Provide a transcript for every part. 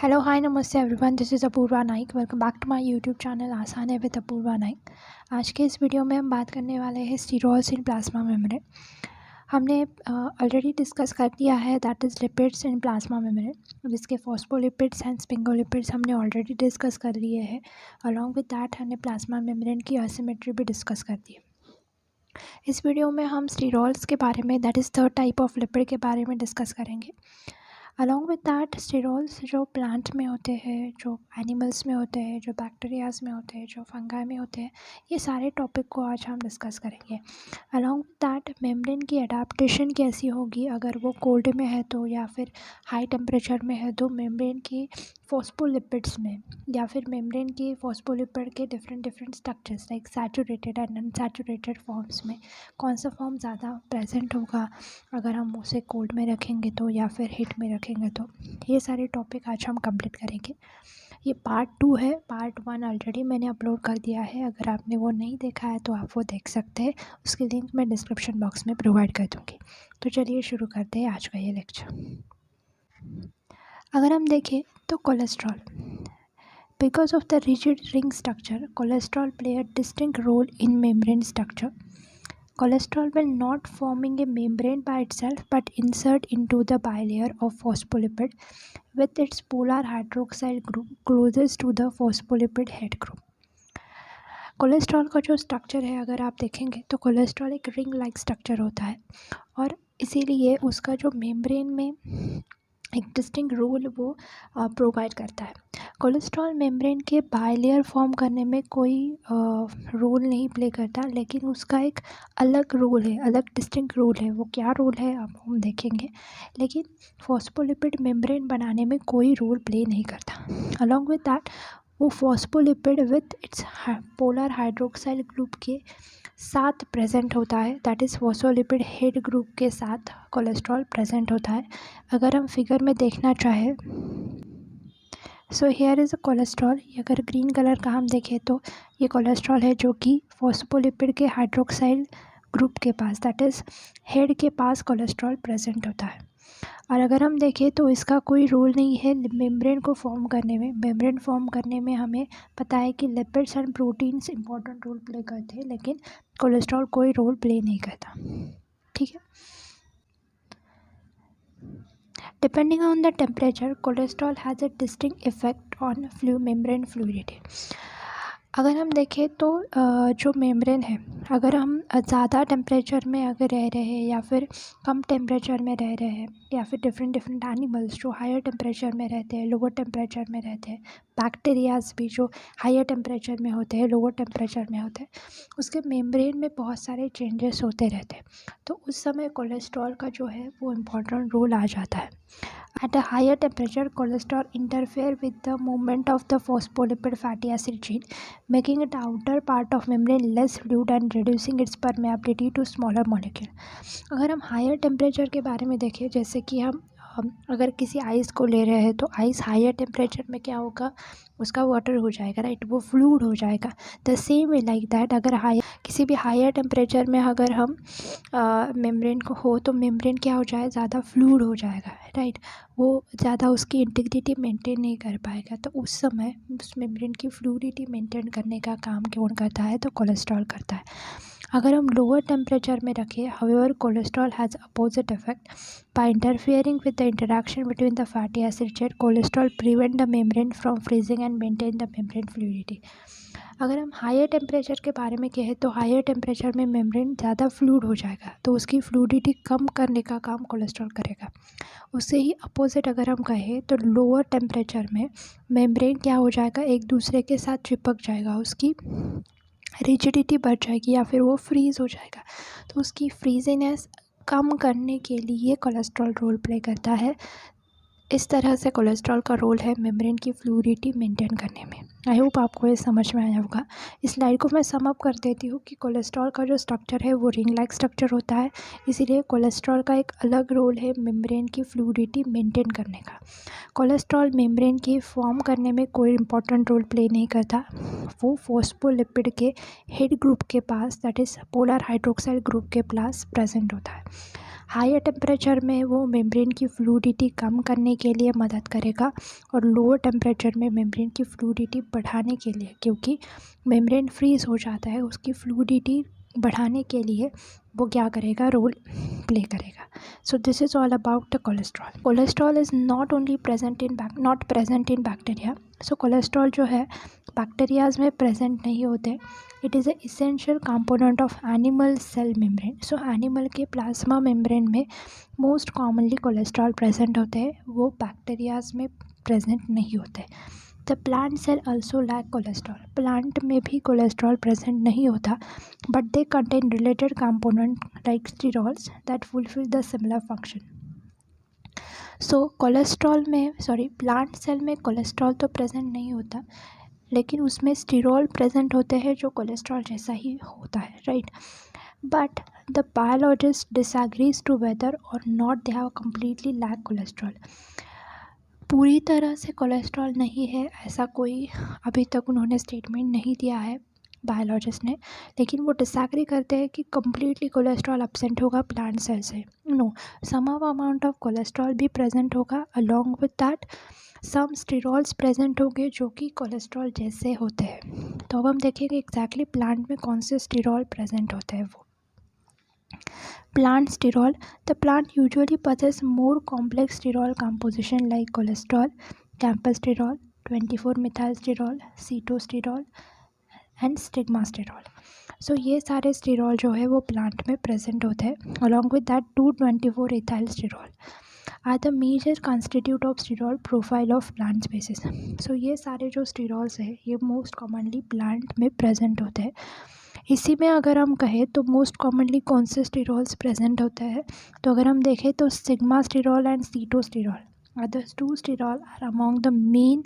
Hello hi नमस्ते everyone, this is Apoorva Naik. Welcome back to my YouTube channel आसान है with Apoorva Naik. आज के इस वीडियो में हम बात करने वाले हैं स्टीरॉल्स इन प्लाज्मा मेम्ब्रेन। हमने ऑलरेडी डिस्कस कर दिया है that is lipids in plasma membrane, जिसके फॉस्फोलिपिड्स एंड स्पिंगोलिपिड्स हमने ऑलरेडी डिस्कस कर लिए हैं। अलॉन्ग विद दैट हमने प्लाज्मा मेम्ब्रेन की एसिमेट्री भी डिस्कस कर दी है। इस वीडियो में हम स्टीरॉल्स के बारे में, that is third type of lipid के बारे में डिस्कस करेंगे। अलॉन्ग विद दैट स्टेरॉल्स जो प्लांट में होते हैं, जो एनिमल्स में होते हैं, जो बैक्टीरियाज में होते हैं, जो फंगाई में होते हैं, ये सारे टॉपिक को आज हम डिस्कस करेंगे। अलॉन्ग विद दैट मेम्ब्रेन की अडेप्टेशन कैसी होगी अगर वो कोल्ड में है तो, या फिर हाई टेम्परेचर में है तो मेम्ब्रेन की फॉस्फोलिपिड्स में, या फिर मेम्ब्रेन की फॉस्फोलिपिड के different structures like saturated and unsaturated forms में कौन सा फॉर्म ज़्यादा प्रेजेंट होगा अगर हम उसे कोल्ड में रखेंगे तो, या फिर हीट में रखेंगे तो। ये सारे टॉपिक आज हम कंप्लीट करेंगे। ये पार्ट 2 है। पार्ट 1 ऑलरेडी मैंने अपलोड कर दिया है, अगर आपने वो नहीं देखा है तो आप वो देख सकते हैं। उसकी लिंक मैं डिस्क्रिप्शन बॉक्स में प्रोवाइड कर दूँगी। तो चलिए शुरू करते हैं आज का ये लेक्चर। अगर हम देखें तो cholesterol, because of the rigid ring structure, cholesterol play a distinct role in membrane structure. Cholesterol will not forming a membrane by itself but insert into the bilayer of phospholipid with its polar hydroxyl group closest to the phospholipid head group. Cholesterol का जो structure है अगर आप देखेंगे तो cholesterol एक ring like structure होता है और इसीलिए उसका जो मेम्ब्रेन में एक डिस्टिंक्ट रोल वो प्रोवाइड करता है। कोलेस्ट्रॉल मेम्ब्रेन के बाइलेयर फॉर्म करने में कोई रोल नहीं प्ले करता, लेकिन उसका एक अलग रोल है, अलग डिस्टिंक्ट रोल है। वो क्या रोल है अब हम देखेंगे, लेकिन फॉस्फोलिपिड मेम्ब्रेन बनाने में कोई रोल प्ले नहीं करता। अलॉन्ग विद दैट वो phospholipid with its polar hydroxyl group के साथ प्रेजेंट होता है, that is phospholipid head group के साथ कोलेस्ट्रॉल प्रेजेंट होता है। अगर हम फिगर में देखना चाहें, so here is a cholesterol. अगर ग्रीन कलर का हम देखें तो ये कोलेस्ट्रॉल है जो कि फॉस्फोलिपिड के हाइड्रोक्साइल ग्रुप के पास, दैट इज़ हेड के पास कोलेस्ट्रॉल प्रेजेंट होता है। और अगर हम देखें तो इसका कोई रोल नहीं है मेम्ब्रेन को फॉर्म करने में। मेम्ब्रेन फॉर्म करने में हमें पता है कि lipids and proteins important role play करते हैं, लेकिन कोलेस्ट्रॉल कोई रोल प्ले नहीं करता। ठीक है। Depending on the temperature, cholesterol has a distinct effect on membrane fluidity. अगर हम देखें तो जो मेम्ब्रेन है, अगर हम ज़्यादा टेम्परेचर में अगर रह रहे हैं या फिर कम टेम्परेचर में रह रहे हैं, या फिर डिफरेंट एनिमल्स जो हायर टेम्परेचर में रहते हैं, लोअर टेम्परेचर में रहते हैं, बैक्टीरियाज भी जो हायर टेम्परेचर में होते हैं, लोअर टेम्परेचर में होते हैं, उसके मेम्ब्रेन में बहुत सारे चेंजेस होते रहते हैं। तो उस समय कोलेस्ट्रॉल का जो है वो इम्पोर्टेंट रोल आ जाता है। At a higher temperature, cholesterol interfere with the movement of the phospholipid fatty acid chain, making the outer part of membrane less fluid and reducing its permeability to smaller molecule. अगर हम higher temperature के बारे में देखें, जैसे कि हम अगर किसी आइस को ले रहे हैं तो आइस हायर टेम्परेचर में क्या होगा, उसका वाटर हो जाएगा, राइट, वो फ्लूइड हो जाएगा। The same way like that अगर किसी भी हायर टेम्परेचर में अगर हम मेम्ब्रेन को हो तो मेम्ब्रेन क्या हो जाए, ज़्यादा फ्लूइड हो जाएगा, राइट, वो ज़्यादा उसकी इंटीग्रिटी मेंटेन नहीं कर पाएगा। तो उस समय उस मेम्ब्रेन की फ्लूइडिटी मेंटेन करने का काम कौन करता है, तो कोलेस्ट्रॉल करता है। अगर हम लोअर टेम्परेचर में रखें, however cholesterol has opposite effect by interfering with the interaction between the fatty acid chain. Cholesterol prevent the membrane from freezing and maintain the membrane fluidity. अगर हम हायर टेम्परेचर के बारे में कहें तो हायर टेम्परेचर में मेम्ब्रेन ज़्यादा fluid हो जाएगा, तो उसकी फ्लूइडिटी कम करने का काम कोलेस्ट्रॉल करेगा। उससे ही अपोजिट अगर हम कहें तो लोअर टेम्परेचर में मेम्ब्रेन क्या हो जाएगा, एक दूसरे के साथ चिपक जाएगा, उसकी रिजिडिटी बढ़ जाएगी या फिर वो फ्रीज़ हो जाएगा। तो उसकी फ्रीजीनेस कम करने के लिए कोलेस्ट्रॉल रोल प्ले करता है। इस तरह से कोलेस्ट्रॉल का रोल है मेम्ब्रेन की फ्लूइडिटी मेंटेन करने में। आई होप आपको ये समझ में आया होगा। इस स्लाइड को मैं सम अप कर देती हूँ कि कोलेस्ट्रॉल का जो स्ट्रक्चर है वो रिंग लाइक स्ट्रक्चर होता है, इसीलिए कोलेस्ट्रॉल का एक अलग रोल है मेम्ब्रेन की फ्लूइडिटी मेंटेन करने का। कोलेस्ट्रॉल मेम्ब्रेन की फॉर्म करने में कोई इंपॉर्टेंट रोल प्ले नहीं करता, वो फॉस्फोलिपिड के हेड ग्रुप के पास, that is polar hydroxyl group के पास प्रेजेंट होता है। हायर टेम्परेचर में वो मेम्ब्रेन की फ्लूइडिटी कम करने के लिए मदद करेगा और लोअर टेम्परेचर में मेम्ब्रेन की फ्लूइडिटी बढ़ाने के लिए, क्योंकि मेम्ब्रेन फ्रीज हो जाता है, उसकी फ्लूइडिटी बढ़ाने के लिए वो क्या करेगा, रोल प्ले करेगा. So this is all about the cholesterol. Cholesterol is not only present in bacteria. So cholesterol जो है बैक्टीरियाज में प्रेजेंट नहीं होते. It is a essential component of animal cell membrane. So animal के plasma membrane में most commonly cholesterol present होते हैं, वो बैक्टीरियाज में प्रेजेंट नहीं होते. The plant cell also lack cholesterol. Plant में भी कोलेस्ट्रॉल प्रेजेंट नहीं होता, but they contain related component like sterols that fulfil the similar function. So plant cell में कोलेस्ट्रॉल तो प्रेजेंट नहीं होता, लेकिन उसमें स्टीरॉल प्रेजेंट होते हैं जो कोलेस्ट्रॉल जैसा ही होता है, right. But the biologist disagrees to whether or not they have completely lack cholesterol. पूरी तरह से कोलेस्ट्रॉल नहीं है ऐसा कोई अभी तक उन्होंने स्टेटमेंट नहीं दिया है बायोलॉजिस्ट ने, लेकिन वो डिसएग्री करते हैं कि कम्प्लीटली कोलेस्ट्रॉल एब्सेंट होगा प्लांट सेल से. No, some amount of cholesterol भी प्रेजेंट होगा. Along with that some sterols present होंगे जो कि कोलेस्ट्रॉल जैसे होते हैं. तो अब हम देखेंगे एग्जैक्टली प्लांट में कौन से स्टीरॉल प्रेजेंट होते हैं. वो plant sterol. The plant usually possess more complex sterol composition like cholesterol, camptosterol, 24-methylsterol, cetosterol and stigmasterol. So ये सारे स्टेरॉल जो है वो प्लांट में प्रेजेंट होते हैं. Along with that 2,24-ethyl are the major constitute of sterol profile of plant species. So ये सारे जो स्टेरॉल्स है ये मोस्ट कॉमनली प्लांट में प्रेजेंट होते हैं. इसी में अगर हम कहें तो मोस्ट कॉमनली कौन से स्टेरॉल्स प्रेजेंट होते हैं, तो अगर हम देखें तो stigmasterol and sitosterol are the two sterol are among the main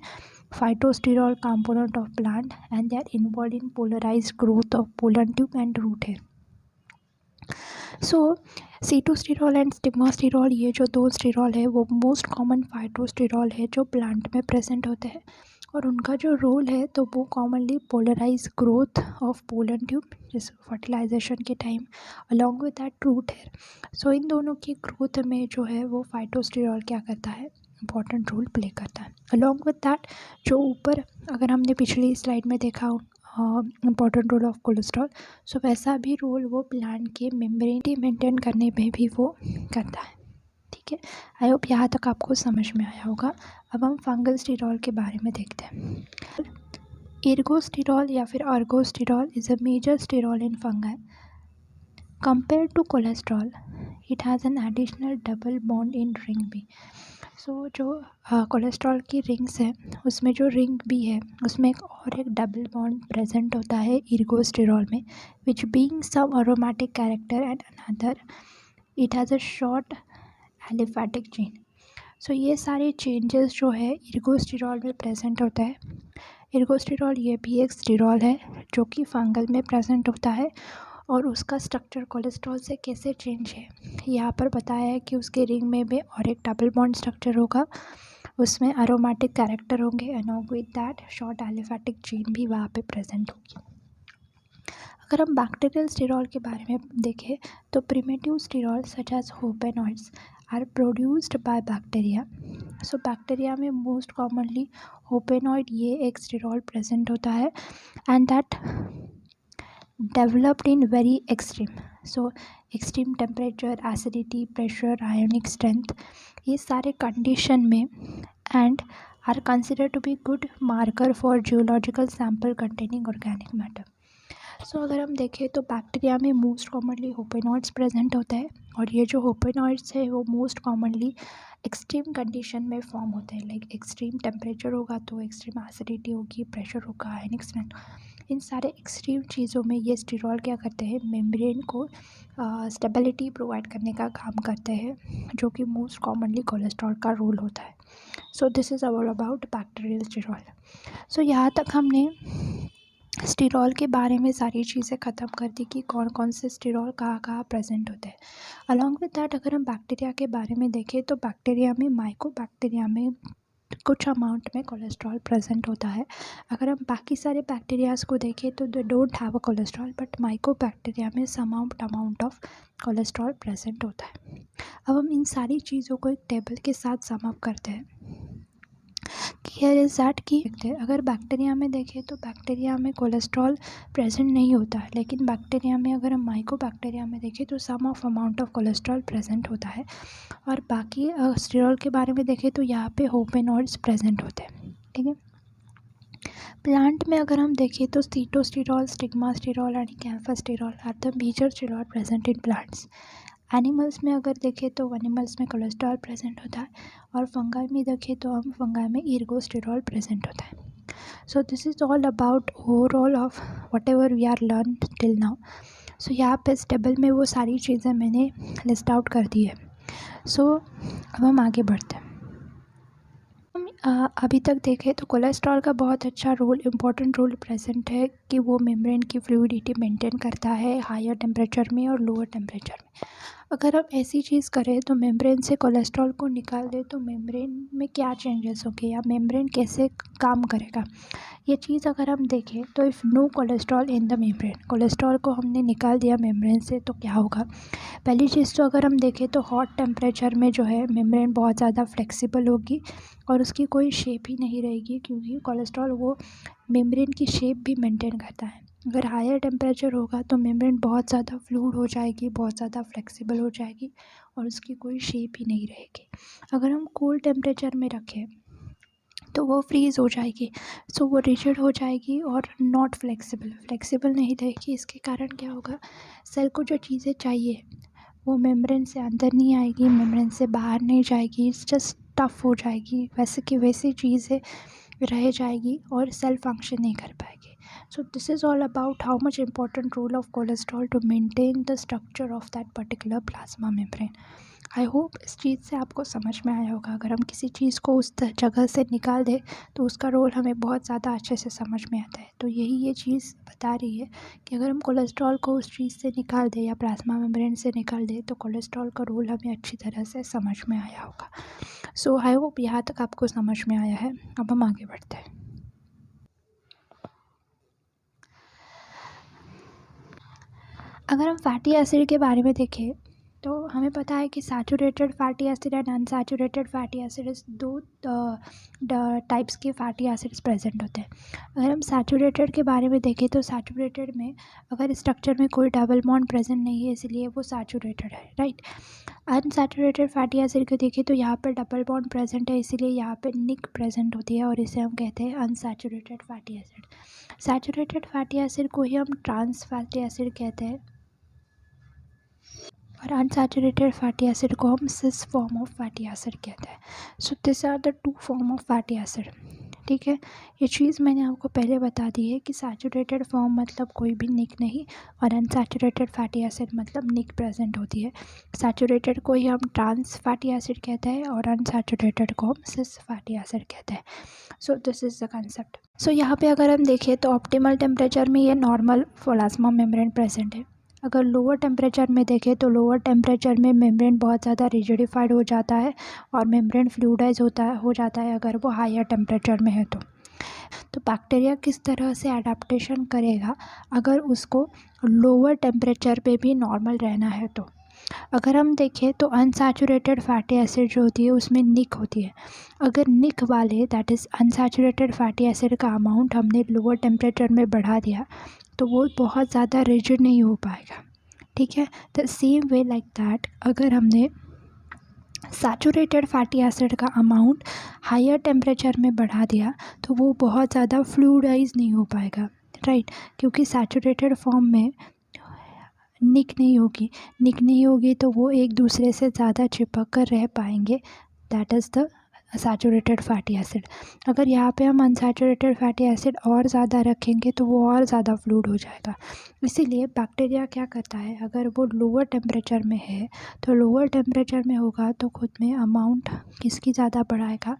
phytosterol component of plant and they are involved in polarized growth of pollen tube and root hair. So sitosterol and stigmasterol ये जो दो sterol है वो most common phytosterol है जो plant में present होते हैं और उनका जो रोल है तो वो commonly polarise growth of pollen tube जैसे फर्टिलाइजेशन के time along with that root hair. So इन दोनों की ग्रोथ में जो है वो फाइटोस्टेरॉल क्या करता है, इम्पॉर्टेंट रोल प्ले करता है. अलॉन्ग विद दैट जो ऊपर अगर हमने पिछली स्लाइड में देखा इम्पॉर्टेंट रोल ऑफ कोलेस्ट्रॉल, सो वैसा भी रोल वो प्लांट के मेम्ब्रेन मेंटेन करने में भी वो करता है. ठीक है, आई होप यहाँ तक आपको समझ में आया होगा. अब हम फंगल स्टेरॉल के बारे में देखते हैं. एर्गोस्टेरॉल या फिर ergosterol is a major sterol in fungi. Compare to cholesterol it has an additional double bond in ring B. So जो कोलेस्ट्रॉल की रिंग्स है उसमें जो रिंग बी है उसमें एक डबल बॉन्ड प्रेजेंट होता है एर्गोस्टेरॉल में, which being some aromatic character and another it has a short aliphatic chain. So ये सारे चेंजेस जो है एर्गोस्टेरॉल में प्रेजेंट होता है. एर्गोस्टेरॉल ये भी एक स्टेरॉल है जो कि फंगल में प्रेजेंट होता है और उसका स्ट्रक्चर कोलेस्ट्रॉल से कैसे चेंज है यहाँ पर बताया है कि उसके रिंग में भी और एक डबल बॉन्ड स्ट्रक्चर होगा, उसमें एरोमेटिक कैरेक्टर होंगे along with that short aliphatic chain भी वहाँ पे प्रेजेंट होगी. अगर हम बैक्टीरियल स्टेरॉल के बारे में देखें तो primitive sterol such as hopanoids are produced by bacteria. So bacteria में मोस्ट कॉमनली होपेनॉइड ये एक स्टेरॉल प्रेजेंट होता है and that developed in very extreme. So extreme temperature, acidity, pressure, ionic strength, ये सारे कंडीशन में and are considered to be good marker for geological sample containing organic matter. So अगर हम देखें तो बैक्टीरिया में मोस्ट कॉमनली होपेनॉइड्स प्रेजेंट होता है और ये जो होपेनॉइड्स है वो मोस्ट कॉमनली एक्सट्रीम कंडीशन में फॉर्म होते हैं. लाइक एक्सट्रीम टेम्परेचर होगा तो एक्सट्रीम एसिडिटी होगी, प्रेशर होगा, आयनिक स्ट्रेंथ, इन सारे एक्सट्रीम चीज़ों में ये स्टेरॉल क्या करते हैं, मेम्ब्रेन को स्टेबिलिटी प्रोवाइड करने का काम करते हैं जो कि मोस्ट कॉमनली कोलेस्ट्रॉल का रोल होता है. So this is all about bacterial sterol. So यहाँ तक हमने स्टेरॉल के बारे में सारी चीज़ें ख़त्म कर दी कि कौन कौन से स्टेरॉल कहाँ कहाँ प्रेजेंट होते हैं. अलॉन्ग विद दैट अगर हम बैक्टीरिया के बारे में देखें तो बैक्टीरिया में माइकोबैक्टीरिया में कुछ अमाउंट में कोलेस्ट्रॉल प्रेजेंट होता है। अगर हम बाकी सारे बैक्टीरियाज को देखें तो they don't have a cholesterol, but mycobacteria में some amount of cholesterol present होता है। अब हम इन सारी चीज़ों को एक टेबल के साथ सम अप करते हैं। हियर इज़ दैट कि अगर बैक्टीरिया में देखें तो बैक्टीरिया में कोलेस्ट्रॉल प्रेजेंट नहीं होता है, लेकिन बैक्टीरिया में अगर हम माइकोबैक्टीरिया में देखें तो some of amount of cholesterol present होता है। और बाकी स्टेरॉल के बारे में देखें तो यहाँ पे होपेनॉइड्स प्रेजेंट होते हैं। ठीक है, प्लांट में अगर हम देखें तो sitosterol, stigmasterol and campesterol are the major sterol present in plants. Animals में अगर देखें तो एनिमल्स में कोलेस्ट्रॉल प्रेजेंट होता है, और फंगाई में देखें तो हम फंगाई में इर्गोस्टेरॉल प्रेजेंट होता है। So this is all about overall of whatever we are learn till now. So यहाँ पे इस टेबल में वो सारी चीज़ें मैंने लिस्ट आउट कर दी है। सो अब हम आगे बढ़ते हैं। अभी तक देखें तो कोलेस्ट्रॉल का बहुत अच्छा रोल, इम्पॉर्टेंट रोल प्रेजेंट है कि वो मेम्ब्रेन की फ्लूइडिटी मेंटेन करता है हायर टेम्परेचर में और लोअर टेम्परेचर में। अगर हम ऐसी चीज़ करें तो मेम्ब्रेन से कोलेस्ट्रॉल को निकाल दें तो मेम्ब्रेन में क्या चेंजेस होंगे या मेम्ब्रेन कैसे काम करेगा, ये चीज़ अगर हम देखें तो if no cholesterol in the membrane, cholesterol को हमने निकाल दिया मेम्ब्रेन से तो क्या होगा। पहली चीज़ तो अगर हम देखें तो हॉट टेम्परेचर में जो है मेम्ब्रेन बहुत ज़्यादा फ्लेक्सिबल होगी और उसकी कोई शेप ही नहीं रहेगी, क्योंकि कोलेस्ट्रॉल वो मेम्ब्रेन की शेप भी मेंटेन करता है। अगर हायर टेम्परेचर होगा तो मेम्ब्रेन बहुत ज़्यादा फ्लूइड हो जाएगी, बहुत ज़्यादा फ्लेक्सिबल हो जाएगी और उसकी कोई शेप ही नहीं रहेगी। अगर हम कोल्ड टेम्परेचर में रखें तो वो फ्रीज़ हो जाएगी, सो वो रिजिड हो जाएगी और नॉट फ्लेक्सिबल नहीं रहेगी। इसके कारण क्या होगा, सेल को जो चीज़ें चाहिए वो मेम्ब्रेन से अंदर नहीं आएगी, मेम्ब्रेन से बाहर नहीं जाएगी, जस्ट टफ हो जाएगी, वैसे की वैसी चीज़ें रह जाएगी और सेल फंक्शन नहीं कर पाएगी। So this is all about how much important role of cholesterol to maintain the structure of that particular plasma membrane. I hope इस चीज़ से आपको समझ में आया होगा। अगर हम किसी चीज़ को उस जगह से निकाल दें तो उसका रोल हमें बहुत ज़्यादा अच्छे से समझ में आता है। तो यही ये चीज़ बता रही है कि अगर हम कोलेस्ट्रॉल को उस चीज़ से निकाल दें या प्लाज्मा मेम्ब्रेन से निकाल दें तो कोलेस्ट्रॉल का रोल हमें अच्छी तरह से समझ में आया होगा। सो आई होप यहाँ तक आपको समझ में आया है। अब हम आगे बढ़ते हैं। अगर हम फैटी एसिड के बारे में देखें तो हमें पता है कि saturated fatty acid and unsaturated fatty acids दो टाइप्स के फैटी एसिड्स प्रेजेंट होते हैं। अगर हम सैचुरेटेड के बारे में देखें तो सैचुरेटेड में अगर स्ट्रक्चर में कोई डबल बॉन्ड प्रेजेंट नहीं है इसलिए वो सैचुरेटेड है, राइट। अनसैचुरेटेड फैटी एसिड को देखें तो यहाँ पर डबल बॉन्ड प्रेजेंट है, इसीलिए यहाँ पर निक प्रेजेंट होती है और इसे हम कहते हैं unsaturated fatty acid. Saturated fatty acid को ही हम ट्रांस फैटी एसिड कहते हैं और अनसैचुरेटेड फैटी एसिड को हम cis form of fatty acid कहते हैं। So this are the two form of fatty acid. ठीक है, ये चीज़ मैंने आपको पहले बता दी है कि सैचुरेटेड फॉर्म मतलब कोई भी निक नहीं और अनसैचुरेटेड फैटी एसिड मतलब निक प्रेजेंट होती है। सैचुरेटेड को ही हम ट्रांस फैटी एसिड कहते हैं और अनसैचुरेटेड को हम सिस फैटी एसिड कहते हैं। So this is the concept. So यहाँ पे अगर हम देखें तो ऑप्टिमल टेम्परेचर में ये नॉर्मल प्लाज्मा मेम्ब्रेन प्रेजेंट है। अगर लोअर टेम्परेचर में देखें तो लोअर टेम्परेचर में मेम्ब्रेन बहुत ज़्यादा रिजिडिफाइड हो जाता है और मेम्ब्रेन फ्लूइडाइज हो जाता है अगर वो हायर टेम्परेचर में है तो बैक्टीरिया किस तरह से एडाप्टेशन करेगा अगर उसको लोअर टेम्परेचर पे भी नॉर्मल रहना है तो। अगर हम देखें तो अनसैचुरेटेड फैटी एसिड जो होती है उसमें निक होती है। अगर निक वाले that is unsaturated fatty acid का अमाउंट हमने लोअर टेम्परेचर में बढ़ा दिया तो वो बहुत ज़्यादा रिजिड नहीं हो पाएगा। ठीक है, the same way like that अगर हमने सैचुरेटेड फैटी एसिड का अमाउंट हायर टेम्परेचर में बढ़ा दिया तो वो बहुत ज़्यादा फ्लूइडाइज नहीं हो पाएगा, राइट। क्योंकि सैचुरेटेड फॉर्म में निक नहीं होगी तो वो एक दूसरे से ज़्यादा चिपक कर रह पाएंगे, that is the saturated fatty acid. अगर यहाँ पे हम अनसैचुरेटेड फैटी एसिड और ज़्यादा रखेंगे तो वो और ज़्यादा फ्लूइड हो जाएगा। इसीलिए बैक्टीरिया क्या करता है, अगर वो लोअर टेम्परेचर में है तो लोअर टेम्परेचर में होगा तो खुद में अमाउंट किसकी ज़्यादा बढ़ाएगा,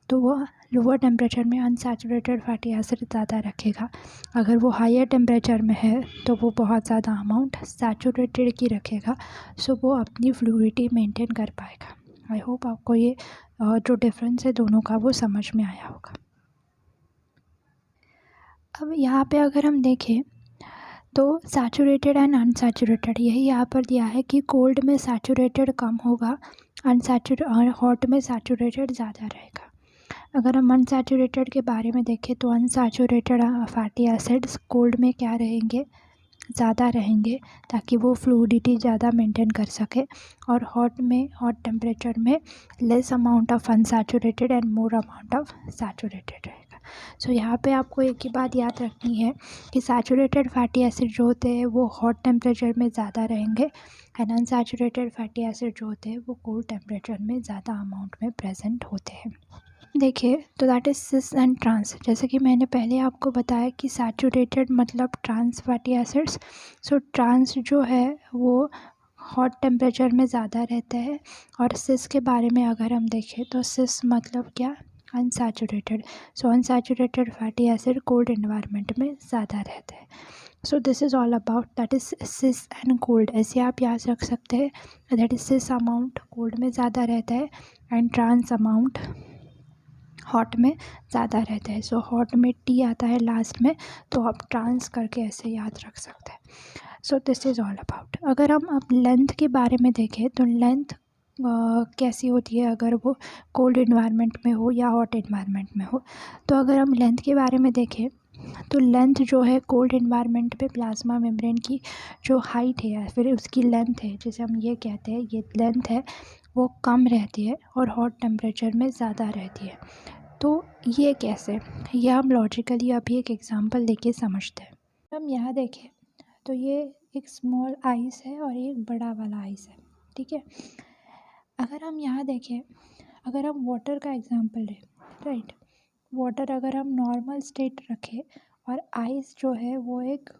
तो वो लोअर टेम्परेचर में अनसैचुरेटेड फैटी एसिड ज़्यादा रखेगा। अगर वो हायर टेम्परेचर में है तो वो बहुत ज़्यादा अमाउंट सैचुरेटेड की रखेगा, सो वो अपनी फ्लूइडिटी मेंटेन कर पाएगा। आई होप आपको ये जो डिफरेंस है दोनों का वो समझ में आया होगा। अब यहाँ पे अगर हम देखें तो सैचुरेटेड एंड अनसैचुरेटेड, यही यहाँ पर दिया है कि कोल्ड में सैचुरेटेड कम होगा, और हॉट में सैचुरेटेड ज़्यादा रहेगा। अगर हम अनसैचुरेटेड के बारे में देखें तो अनसैचुरेटेड फैटी एसिड्स कोल्ड में क्या रहेंगे, ज़्यादा रहेंगे, ताकि वो फ्लूइडिटी ज़्यादा मेंटेन कर सके, और हॉट टेम्परेचर में less amount of unsaturated and more amount of saturated रहेगा। सो यहाँ पे आपको एक ही बात याद रखनी है कि सैचुरेटेड फैटी एसिड जो होते हैं वो हॉट टेम्परेचर में ज़्यादा रहेंगे, एंड अनसैचुरेटेड फैटी एसिड जो होते हैं वो कोल्ड टेम्परेचर में ज़्यादा अमाउंट में प्रेजेंट होते हैं। देखिए, तो that is cis and trans. जैसे कि मैंने पहले आपको बताया कि सैचुरेटेड मतलब trans fatty acids. So trans जो है वो हॉट टेम्परेचर में ज़्यादा रहता है, और सिस के बारे में अगर हम देखें तो सिस मतलब क्या, unsaturated. So unsaturated fatty acid cold environment में ज़्यादा रहता है। So this is all about that is cis and cold. ऐसे आप याद रख सकते हैं, that is cis amount cold में ज़्यादा रहता है एंड ट्रांस अमाउंट हॉट में ज़्यादा रहता है। सो हॉट में टी आता है लास्ट में, तो आप ट्रांस करके ऐसे याद रख सकते हैं। So this is all about. अगर हम अब लेंथ के बारे में देखें तो लेंथ कैसी होती है अगर वो कोल्ड इन्वायरमेंट में हो या हॉट इन्वायरमेंट में हो। तो अगर हम लेंथ के बारे में देखें तो लेंथ जो है कोल्ड इन्वायरमेंट पे प्लाज्मा मेम्ब्रेन की जो हाइट है या फिर उसकी लेंथ है, जिसे हम ये कहते हैं ये लेंथ है, वो कम रहती है और हॉट टेम्परेचर में ज़्यादा रहती है। तो ये कैसे, ये हम लॉजिकली अभी एक एग्जांपल लेके समझते हैं। हम यहाँ देखें तो ये एक स्मॉल आइस है और एक बड़ा वाला आइस है, ठीक है। अगर हम यहाँ देखें, अगर हम वाटर का एग्जांपल लें, राइट, वाटर अगर हम नॉर्मल स्टेट रखें और आइस जो है वो एक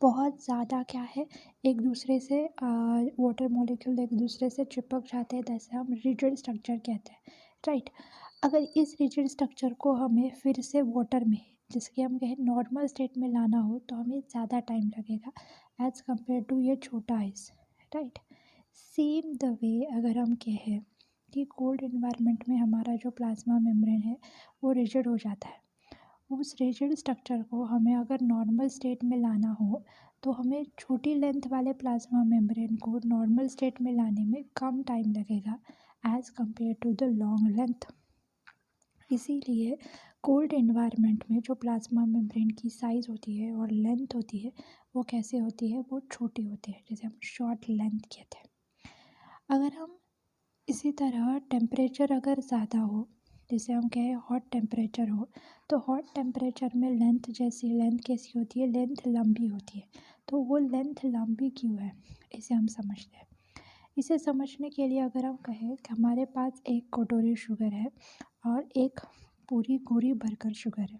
बहुत ज़्यादा क्या है, एक दूसरे से वाटर मॉलिक्यूल एक दूसरे से चिपक जाते हैं, जैसे हम रिजिड स्ट्रक्चर कहते हैं, राइट। अगर इस रिजिड स्ट्रक्चर को हमें फिर से वाटर में, जिसके हम कहें नॉर्मल स्टेट में लाना हो, तो हमें ज़्यादा टाइम लगेगा एज़ कम्पेयर टू ये छोटा ice, right. Same the way अगर हम कहें कि कोल्ड इन्वायरमेंट में हमारा जो प्लाज्मा मेम्ब्रेन है वो रिजिड हो जाता है, उस रिजिड स्ट्रक्चर को हमें अगर नॉर्मल स्टेट में लाना हो तो हमें छोटी लेंथ वाले प्लाज्मा मेम्ब्रेन को नॉर्मल स्टेट में लाने में कम टाइम लगेगा as compared to the long length. इसीलिए कोल्ड एनवायरनमेंट में जो प्लाज्मा मेम्ब्रेन की साइज़ होती है और लेंथ होती है वो कैसे होती है, वो छोटी होती है, जैसे हम शॉर्ट लेंथ कहते हैं। अगर हम इसी तरह टेम्परेचर अगर ज़्यादा हो, जैसे हम कहें हॉट टेम्परेचर हो, तो हॉट टेम्परेचर में लेंथ जैसी, लेंथ कैसी होती है, लेंथ लंबी होती है। तो वो लेंथ लंबी क्यों है, इसे हम समझते हैं। इसे समझने के लिए अगर हम कहें कि हमारे पास एक कटोरी शुगर है और एक पूरी गोरी भरकर शुगर है।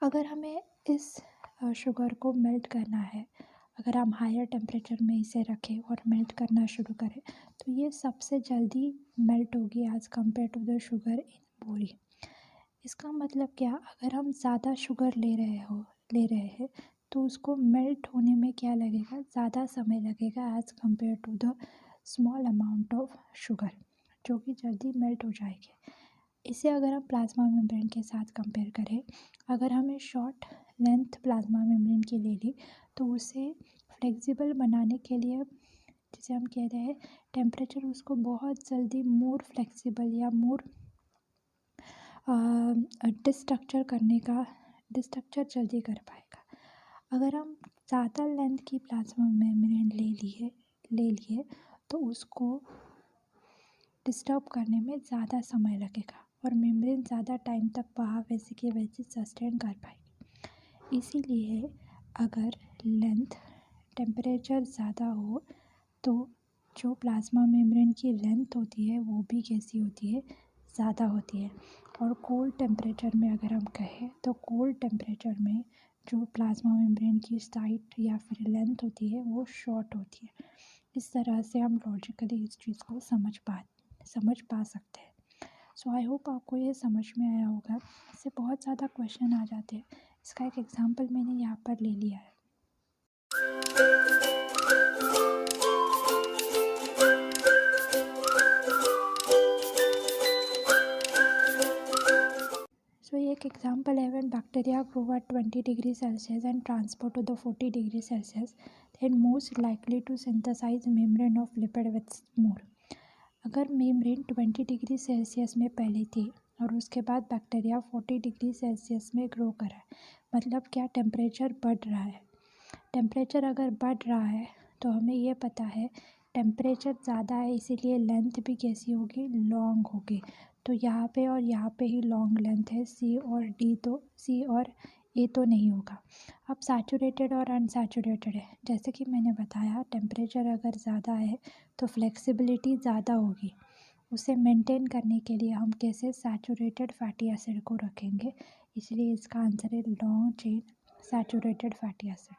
अगर हमें इस शुगर को मेल्ट करना है, अगर हम हायर टेम्परेचर में इसे रखें और मेल्ट करना शुरू करें, तो ये सबसे जल्दी मेल्ट होगी as compared to the sugar in बोरी। इसका मतलब क्या, अगर हम ज़्यादा शुगर ले रहे हैं तो उसको मेल्ट होने में क्या लगेगा, ज़्यादा समय लगेगा as compared to the small amount of sugar, जो कि जल्दी मेल्ट हो जाएगी। इसे अगर हम प्लाज्मा मेम्ब्रेन के साथ कंपेयर करें, अगर हमें शॉर्ट लेंथ प्लाज्मा मेम्ब्रेन की ले ली तो उसे फ्लेक्सिबल बनाने के लिए, जिसे हम कह रहे हैं टेम्परेचर, उसको बहुत जल्दी मोर फ्लेक्सिबल या मोर डिस्ट्रक्चर जल्दी कर पाएगा। अगर हम ज़्यादा लेंथ की प्लाज्मा मेम्ब्रेन ले लिए तो उसको डिस्टर्ब करने में ज़्यादा समय लगेगा और मेम्ब्रेन ज़्यादा टाइम तक वहाँ वैसे की वैसे सस्टेन कर पाएगी। इसीलिए अगर लेंथ टेम्परेचर ज़्यादा हो तो जो प्लाज्मा मेम्ब्रेन की लेंथ होती है वो भी कैसी होती है, ज़्यादा होती है। और कोल्ड टेम्परेचर में अगर हम कहें तो कोल्ड टेम्परेचर में जो प्लाज्मा मेम्ब्रेन की साइट या फिर लेंथ होती है वो शॉर्ट होती है। इस तरह से हम लॉजिकली इस चीज़ को समझ पा सकते हैं। सो आई होप आपको ये समझ में आया होगा। इससे बहुत ज़्यादा क्वेश्चन आ जाते हैं, इसका एक एग्जांपल मैंने यहाँ पर ले लिया है। So ये एक एग्जांपल है, when bacteria grow at 20 degree Celsius and transport to the 40 degree Celsius, then most likely to synthesize membrane of lipid with more. अगर मेम्ब्रेन 20 डिग्री सेल्सियस में पहले थी और उसके बाद बैक्टीरिया 40 डिग्री सेल्सियस में ग्रो करा है, मतलब क्या टेम्परेचर बढ़ रहा है। टेम्परेचर अगर बढ़ रहा है तो हमें ये पता है टेम्परेचर ज़्यादा है, इसीलिए लेंथ भी कैसी होगी, लॉन्ग होगी। तो यहाँ पे और यहाँ पे ही लॉन्ग लेंथ है, सी और डी, तो सी और ए तो नहीं होगा। अब सैचुरेटेड और अनसैचुरेटेड है, जैसे कि मैंने बताया टेम्परेचर अगर ज़्यादा है तो फ्लेक्सिबिलिटी ज़्यादा होगी। उसे मेंटेन करने के लिए हम कैसे सैचुरेटेड फैटी एसिड को रखेंगे, इसलिए इसका आंसर है long chain saturated fatty acid.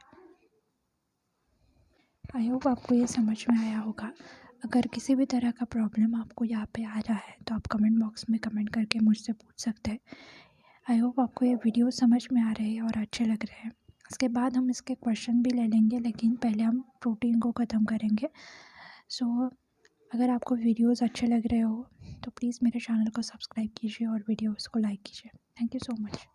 I hope आपको ये समझ में आया होगा। अगर किसी भी तरह का प्रॉब्लम आपको यहाँ पे आ रहा है तो आप कमेंट बॉक्स में कमेंट करके मुझसे पूछ सकते हैं। आई होप आपको ये वीडियो समझ में आ रहे हैं और अच्छे लग रहे हैं। इसके बाद हम इसके क्वेश्चन भी ले लेंगे, लेकिन पहले हम प्रोटीन को ख़त्म करेंगे। सो अगर आपको वीडियोस अच्छे लग रहे हो तो प्लीज़ मेरे चैनल को सब्सक्राइब कीजिए और वीडियोस को लाइक कीजिए। Thank you so much.